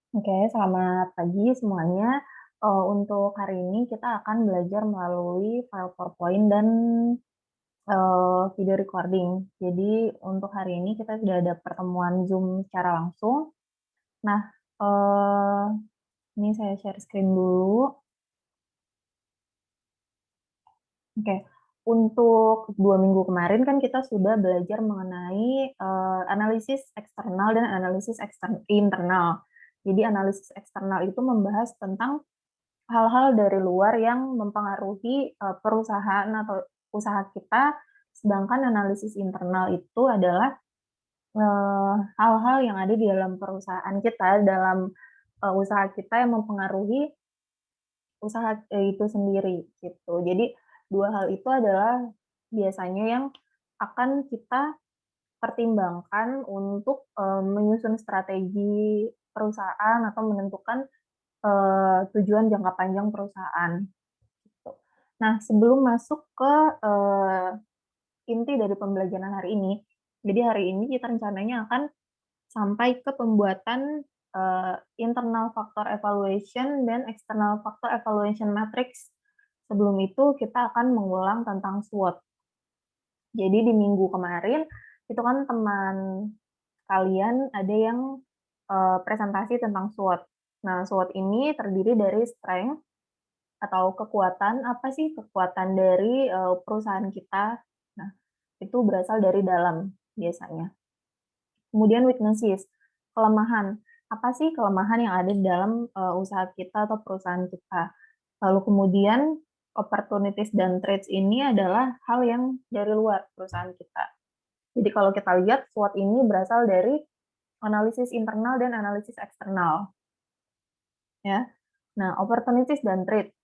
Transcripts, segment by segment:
Oke, selamat pagi semuanya. Untuk hari ini kita akan belajar melalui file PowerPoint dan video recording. Jadi untuk hari ini kita sudah ada pertemuan Zoom secara langsung. Nah, eh, ini saya share screen dulu. Oke, untuk 2 minggu kemarin kan kita sudah belajar mengenai analisis eksternal dan analisis internal. Jadi analisis eksternal itu membahas tentang hal-hal dari luar yang mempengaruhi perusahaan atau usaha kita, sedangkan analisis internal itu adalah hal-hal yang ada di dalam perusahaan kita, dalam usaha kita yang mempengaruhi usaha itu sendiri gitu. Jadi dua hal itu adalah biasanya yang akan kita pertimbangkan untuk menyusun strategi perusahaan atau menentukan tujuan jangka panjang perusahaan. Gitu. Nah, sebelum masuk ke inti dari pembelajaran hari ini, jadi hari ini kita rencananya akan sampai ke pembuatan internal factor evaluation dan external factor evaluation matrix. Sebelum itu kita akan mengulang tentang SWOT. Jadi di minggu kemarin itu kan teman kalian ada yang presentasi tentang SWOT. Nah, SWOT ini terdiri dari strength atau kekuatan, apa sih kekuatan dari perusahaan kita. Nah, itu berasal dari dalam biasanya. Kemudian weaknesses, kelemahan. Apa sih kelemahan yang ada di dalam usaha kita atau perusahaan kita? Lalu kemudian opportunities dan threats ini adalah hal yang dari luar perusahaan kita. Jadi kalau kita lihat SWOT ini berasal dari analisis internal dan analisis eksternal. Ya. Nah, opportunities dan threat,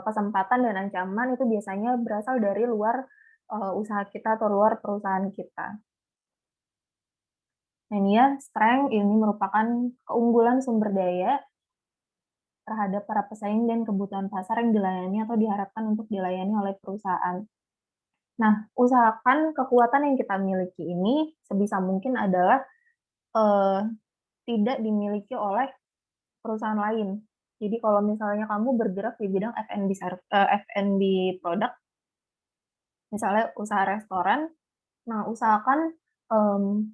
kesempatan dan ancaman itu biasanya berasal dari luar usaha kita atau luar perusahaan kita. Nah, ini ya, strength ini merupakan keunggulan sumber daya terhadap para pesaing dan kebutuhan pasar yang dilayani atau diharapkan untuk dilayani oleh perusahaan. Nah, usahakan kekuatan yang kita miliki ini sebisa mungkin adalah eh, tidak dimiliki oleh perusahaan lain. Jadi kalau misalnya kamu bergerak di bidang F&B product, misalnya usaha restoran, nah usahakan em,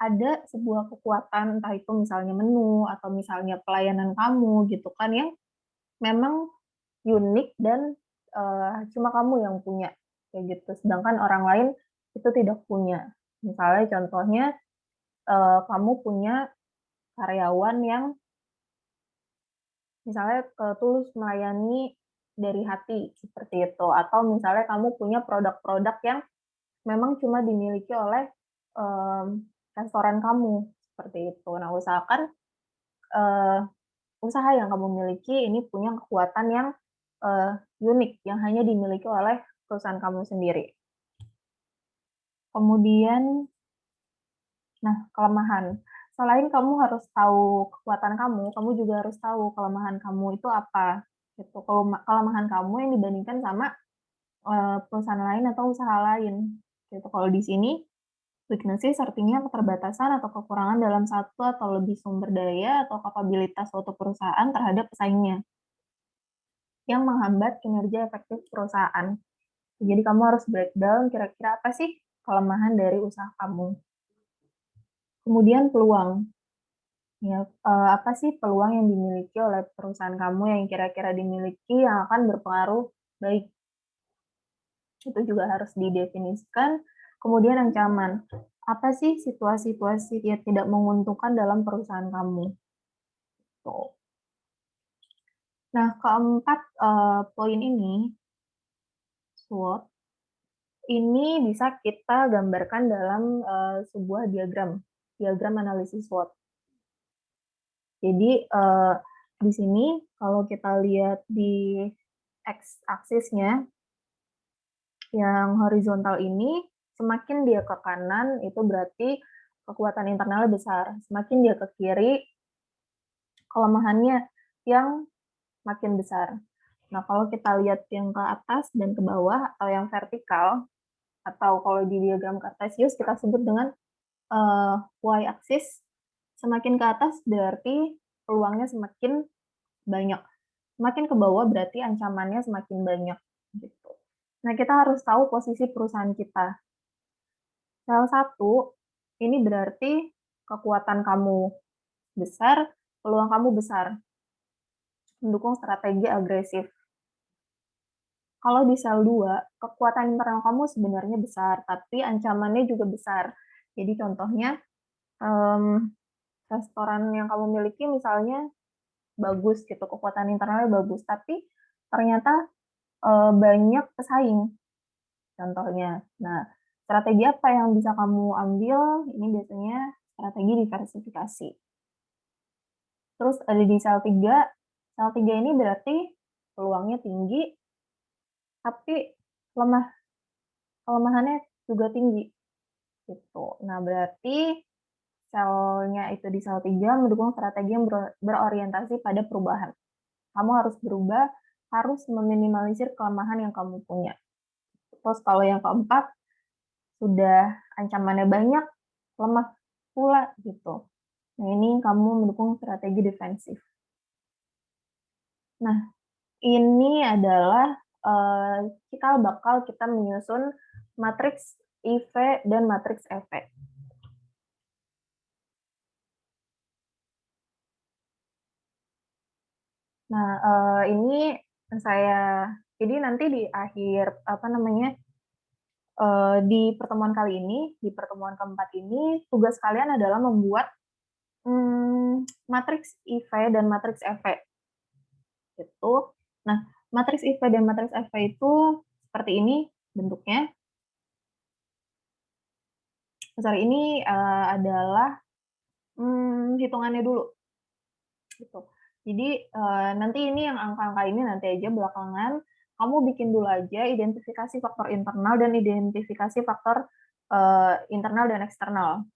ada sebuah kekuatan, entah itu misalnya menu atau misalnya pelayanan kamu gitu kan, yang memang unik dan cuma kamu yang punya kayak gitu. Sedangkan orang lain itu tidak punya. Misalnya contohnya kamu punya karyawan yang misalnya tulus melayani dari hati seperti itu, atau misalnya kamu punya produk-produk yang memang cuma dimiliki oleh restoran kamu seperti itu. Nah, usahakan eh, usaha yang kamu miliki ini punya kekuatan yang unik yang hanya dimiliki oleh perusahaan kamu sendiri. Kemudian, nah, kelemahan. Selain kamu harus tahu kekuatan kamu juga harus tahu kelemahan kamu itu apa. Gitu. Kalau kelemahan kamu yang dibandingkan sama perusahaan lain atau usaha lain. Gitu. Kalau di sini weaknesses artinya keterbatasan atau kekurangan dalam satu atau lebih sumber daya atau kapabilitas suatu perusahaan terhadap pesaingnya yang menghambat kinerja efektif perusahaan. Jadi kamu harus breakdown kira-kira apa sih kelemahan dari usaha kamu. Kemudian peluang. Ya, apa sih peluang yang dimiliki oleh perusahaan kamu yang kira-kira dimiliki yang akan berpengaruh baik? Itu juga harus didefinisikan. Kemudian ancaman. Apa sih situasi-situasi yang tidak menguntungkan dalam perusahaan kamu? Tuh. Nah, keempat poin ini, SWOT, ini bisa kita gambarkan dalam sebuah diagram analisis SWOT. Jadi di sini kalau kita lihat di x-aksisnya yang horizontal ini, semakin dia ke kanan itu berarti kekuatan internalnya besar. Semakin dia ke kiri, kelemahannya yang makin besar. Nah, kalau kita lihat yang ke atas dan ke bawah atau yang vertikal, atau kalau di diagram Cartesius kita sebut dengan y-axis, semakin ke atas berarti peluangnya semakin banyak. Semakin ke bawah berarti ancamannya semakin banyak, gitu. Nah, kita harus tahu posisi perusahaan kita. Sel 1, ini berarti kekuatan kamu besar, peluang kamu besar, mendukung strategi agresif. Kalau di sel 2, kekuatan internal kamu sebenarnya besar, tapi ancamannya juga besar. Jadi contohnya, restoran yang kamu miliki misalnya bagus gitu, kekuatan internalnya bagus, tapi ternyata banyak pesaing, contohnya. Nah, strategi apa yang bisa kamu ambil? Ini biasanya strategi diversifikasi. Terus ada di sel 3, sel 3 ini berarti peluangnya tinggi, tapi lemah, kelemahannya juga tinggi, gitu. Nah, berarti selnya itu di sel 3 mendukung strategi yang berorientasi pada perubahan. Kamu harus berubah, harus meminimalisir kelemahan yang kamu punya. Terus kalau yang keempat, sudah ancamannya banyak, lemah pula gitu. Nah, ini kamu mendukung strategi defensif. Nah, ini adalah cikal bakal kita menyusun matriks IV dan matriks EV. Nah, ini jadi nanti di akhir di pertemuan kali ini, di pertemuan keempat ini, tugas kalian adalah membuat matriks IV dan matriks EV. Gitu. Nah, matriks IV dan matriks EV itu seperti ini bentuknya. Sorry, ini adalah hitungannya dulu. Gitu. Jadi nanti ini yang angka-angka ini nanti aja belakangan kamu bikin dulu aja identifikasi faktor internal dan identifikasi faktor internal dan eksternal.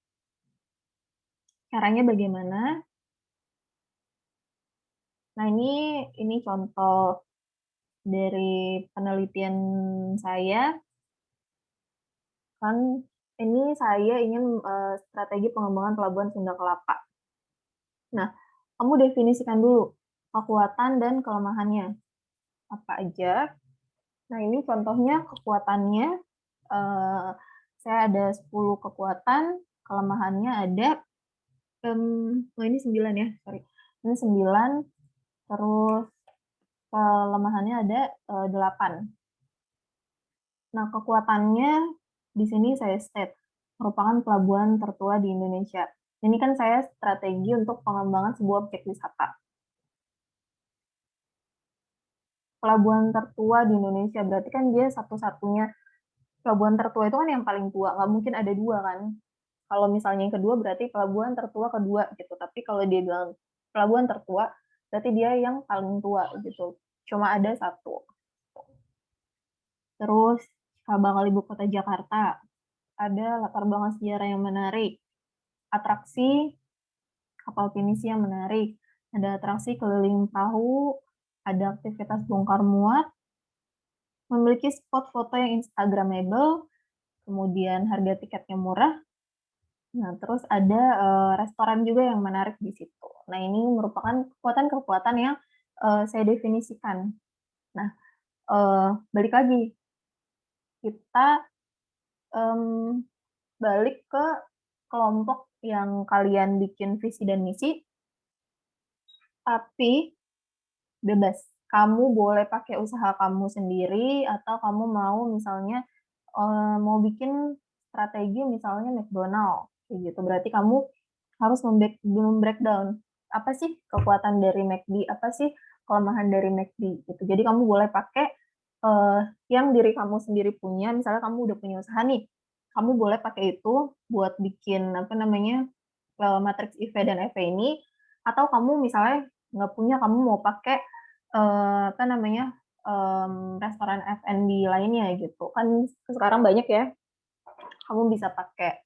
Caranya bagaimana? Nah, ini contoh dari penelitian saya. Kan ini saya ingin strategi pengembangan pelabuhan Sunda Kelapa. Nah, kamu definisikan dulu kekuatan dan kelemahannya. Apa aja? Nah, ini contohnya kekuatannya. Saya ada 10 kekuatan, kelemahannya ada, ini 9 ya, sorry. Ini 9, terus kelemahannya ada 8. Nah, kekuatannya di sini saya state, merupakan pelabuhan tertua di Indonesia. Ini kan saya strategi untuk pengembangan sebuah objek wisata. Pelabuhan tertua di Indonesia, berarti kan dia satu-satunya pelabuhan tertua itu kan yang paling tua, nggak mungkin ada dua kan. Kalau misalnya yang kedua berarti pelabuhan tertua kedua gitu, tapi kalau dia bilang pelabuhan tertua, berarti dia yang paling tua gitu. Cuma ada satu. Terus, bakal ibu kota Jakarta, ada latar belakang sejarah yang menarik, atraksi kapal pinisi yang menarik, ada atraksi keliling perahu, ada aktivitas bongkar muat, memiliki spot foto yang instagramable, kemudian harga tiketnya murah. Nah, terus ada restoran juga yang menarik di situ. Nah, ini merupakan kekuatan-kekuatan yang saya definisikan. Nah, balik lagi, kita balik ke kelompok yang kalian bikin visi dan misi, tapi bebas. Kamu boleh pakai usaha kamu sendiri, atau kamu mau misalnya mau bikin strategi misalnya McDonald, kayak gitu. Berarti kamu harus breakdown apa sih kekuatan dari McD, apa sih kelemahan dari McD gitu. Jadi kamu boleh pakai yang diri kamu sendiri punya. Misalnya kamu udah punya usaha nih, kamu boleh pakai itu buat bikin matriks IV dan EV ini. Atau kamu misalnya nggak punya, kamu mau pakai restoran F&B lainnya gitu kan, sekarang banyak ya. Kamu bisa pakai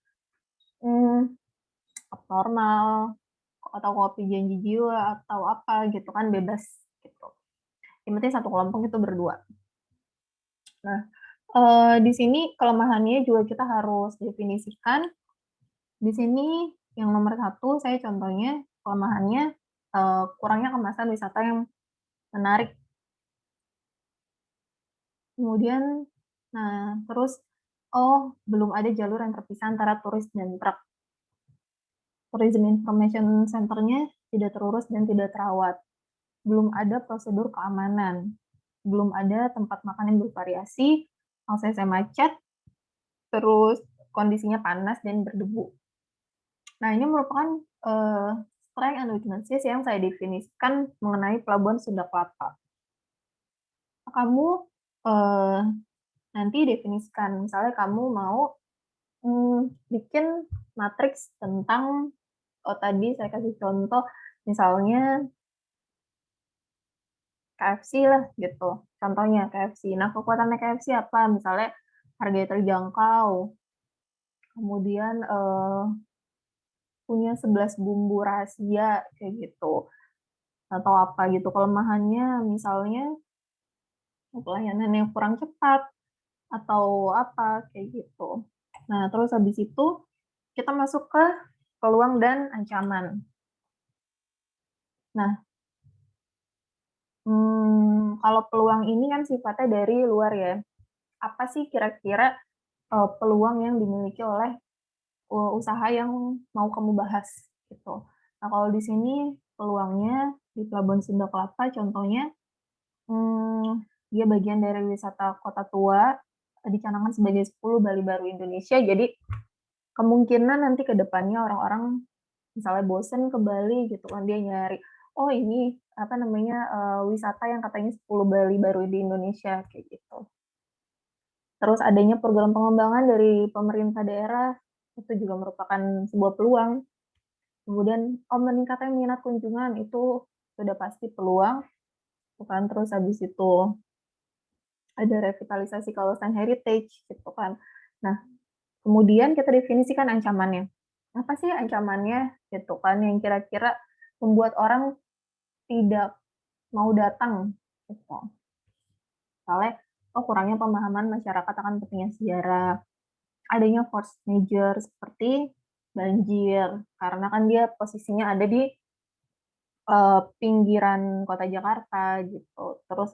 abnormal atau kopi janji jiwa atau apa gitu kan, bebas gitu. Yang penting satu kelompok itu berdua. Nah, di sini kelemahannya juga kita harus definisikan. Di sini yang nomor 1 saya contohnya kelemahannya kurangnya kemasan wisata yang menarik. Kemudian, nah terus, oh belum ada jalur yang terpisah antara turis dan truk. Tourism Information Center-nya tidak terurus dan tidak terawat. Belum ada prosedur keamanan. Belum ada tempat makan yang bervariasi, aksesnya macet, terus kondisinya panas dan berdebu. Nah, ini merupakan strength and weaknesses yang saya definisikan mengenai Pelabuhan Sunda Kelapa. Kamu nanti definisikan, misalnya kamu mau bikin matriks tentang, tadi saya kasih contoh, misalnya KFC lah gitu, contohnya KFC. Nah, kekuatannya KFC apa? Misalnya harga terjangkau, kemudian punya 11 bumbu rahasia kayak gitu, atau apa gitu. Kelemahannya misalnya pelayanan yang kurang cepat atau apa kayak gitu. Nah, terus habis itu kita masuk ke peluang dan ancaman. Nah, kalau peluang ini kan sifatnya dari luar ya. Apa sih kira-kira peluang yang dimiliki oleh usaha yang mau kamu bahas gitu. Nah, kalau di sini peluangnya di Pelabuhan Sunda Kelapa contohnya, dia bagian dari wisata kota tua, dicanangkan sebagai 10 Bali Baru Indonesia. Jadi kemungkinan nanti ke depannya orang-orang misalnya bosen ke Bali gitu kan, dia nyari, oh ini apa namanya, wisata yang katanya 10 Bali Baru di Indonesia kayak gitu. Terus adanya program pengembangan dari pemerintah daerah, itu juga merupakan sebuah peluang. Kemudian, meningkatnya minat kunjungan, itu sudah pasti peluang, bukan. Terus habis itu ada revitalisasi kawasan heritage, gitu kan. Nah, kemudian kita definisikan ancamannya. Apa sih ancamannya, gitu kan, yang kira-kira membuat orang tidak mau datang, gitu. Misalnya, kurangnya pemahaman masyarakat akan pentingnya sejarah, adanya force major seperti banjir, karena kan dia posisinya ada di pinggiran kota Jakarta gitu. Terus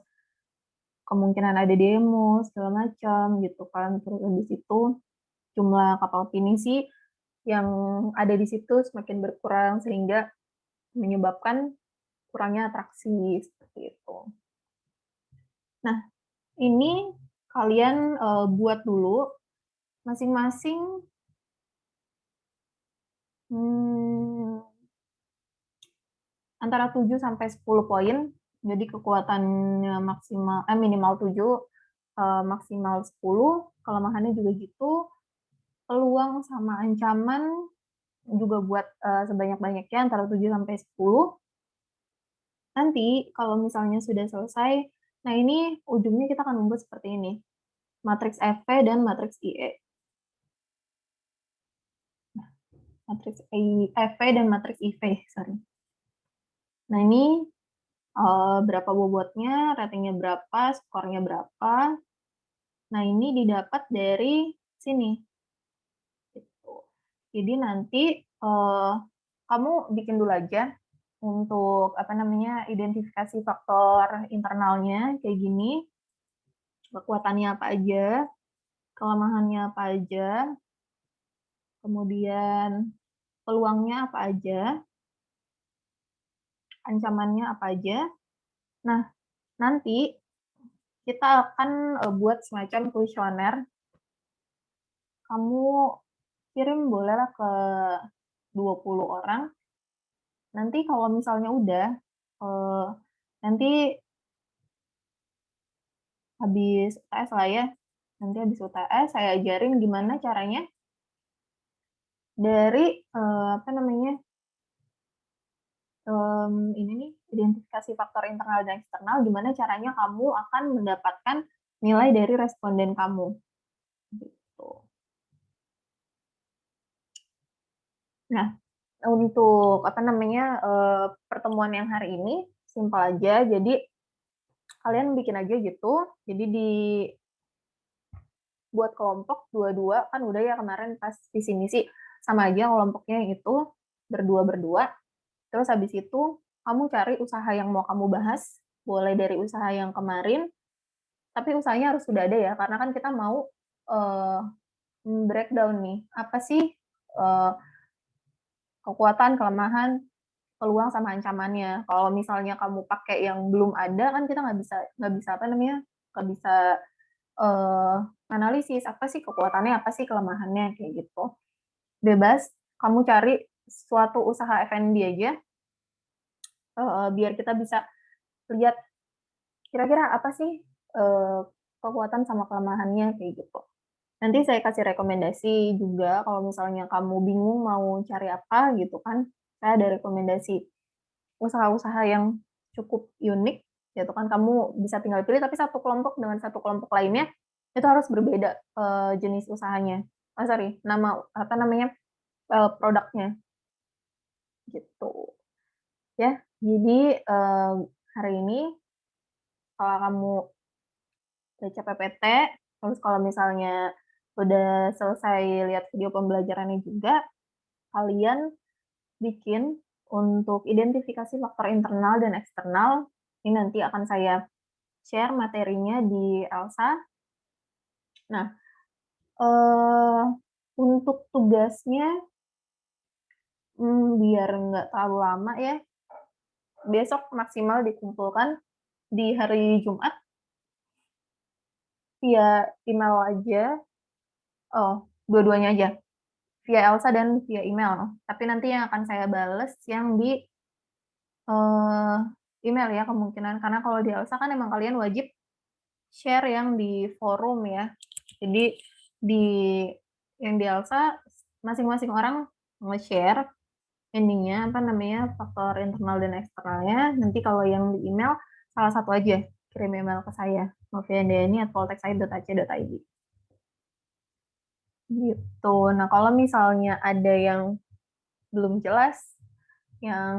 kemungkinan ada demo segala macam gitu kan. Terus habis itu jumlah kapal pinisi yang ada di situ semakin berkurang sehingga menyebabkan kurangnya atraksi seperti itu. Nah, ini kalian buat dulu masing-masing antara 7 sampai 10 poin. Jadi kekuatannya maksimal minimal 7, maksimal 10, kelemahannya juga gitu. Peluang sama ancaman juga buat sebanyak-banyaknya antara 7 sampai 10. Nanti kalau misalnya sudah selesai, nah ini ujungnya kita akan membuat seperti ini. Matriks FV dan matriks IE. Nah, matriks FV dan matriks IV, sorry. Nah, ini berapa bobotnya, ratingnya berapa, skornya berapa. Nah, ini didapat dari sini. Gitu. Jadi nanti kamu bikin dulu aja untuk apa namanya identifikasi faktor internalnya kayak gini, kekuatannya apa aja, kelemahannya apa aja, kemudian peluangnya apa aja, ancamannya apa aja. Nah, nanti kita akan buat semacam kuesioner. Kamu kirim bolehlah ke 20 orang. Nanti kalau misalnya udah, nanti habis UTS lah ya, nanti habis UTS saya ajarin gimana caranya dari apa namanya ini nih identifikasi faktor internal dan eksternal, gimana caranya kamu akan mendapatkan nilai dari responden kamu gitu. Nah, untuk apa namanya pertemuan yang hari ini simpel aja, jadi kalian bikin aja gitu, jadi buat kelompok dua-dua, kan udah ya kemarin pas di sini sih sama aja kelompoknya itu berdua-berdua. Terus habis itu kamu cari usaha yang mau kamu bahas, boleh dari usaha yang kemarin, tapi usahanya harus sudah ada ya, karena kan kita mau, eee, breakdown nih, apa sih, eee, kekuatan, kelemahan, peluang, sama ancamannya. Kalau misalnya kamu pakai yang belum ada, kan kita nggak bisa apa namanya, nggak bisa, eee, analisis, apa sih kekuatannya, apa sih kelemahannya, kayak gitu. Bebas, kamu cari suatu usaha F&B aja, biar kita bisa lihat kira-kira apa sih, kekuatan sama kelemahannya, kayak gitu. Nanti saya kasih rekomendasi juga kalau misalnya kamu bingung mau cari apa gitu kan, saya ada rekomendasi usaha-usaha yang cukup unik gitu kan, kamu bisa tinggal pilih, tapi satu kelompok dengan satu kelompok lainnya itu harus berbeda, jenis usahanya. Oh sorry, nama apa namanya, produknya, gitu. Ya, jadi, hari ini kalau kamu baca PPT, terus kalau misalnya udah selesai lihat video pembelajarannya juga, kalian bikin untuk identifikasi faktor internal dan eksternal, ini nanti akan saya share materinya di Elsa. Nah, eee, untuk tugasnya, biar nggak terlalu lama ya, besok maksimal dikumpulkan di hari Jumat via email aja, oh, dua-duanya aja, via Elsa dan via email. Tapi nanti yang akan saya bales yang di, eee, email ya kemungkinan, karena kalau di Elsa kan emang kalian wajib share yang di forum ya. Jadi di yang di Elsa masing-masing orang nge-share ininya, apa namanya, faktor internal dan eksternalnya. Nanti kalau yang di email salah satu aja kirim email ke saya, noviandeni@polteksait.ac.id, gitu. Nah, kalau misalnya ada yang belum jelas, yang,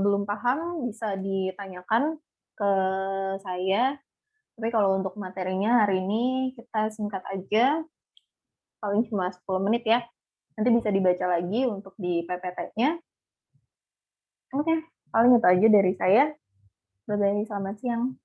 belum paham bisa ditanyakan ke saya. Tapi kalau untuk materinya hari ini kita singkat aja, paling cuma 10 menit ya. Nanti bisa dibaca lagi untuk di PPT-nya. Oke, paling itu aja dari saya. Bye-bye, selamat siang.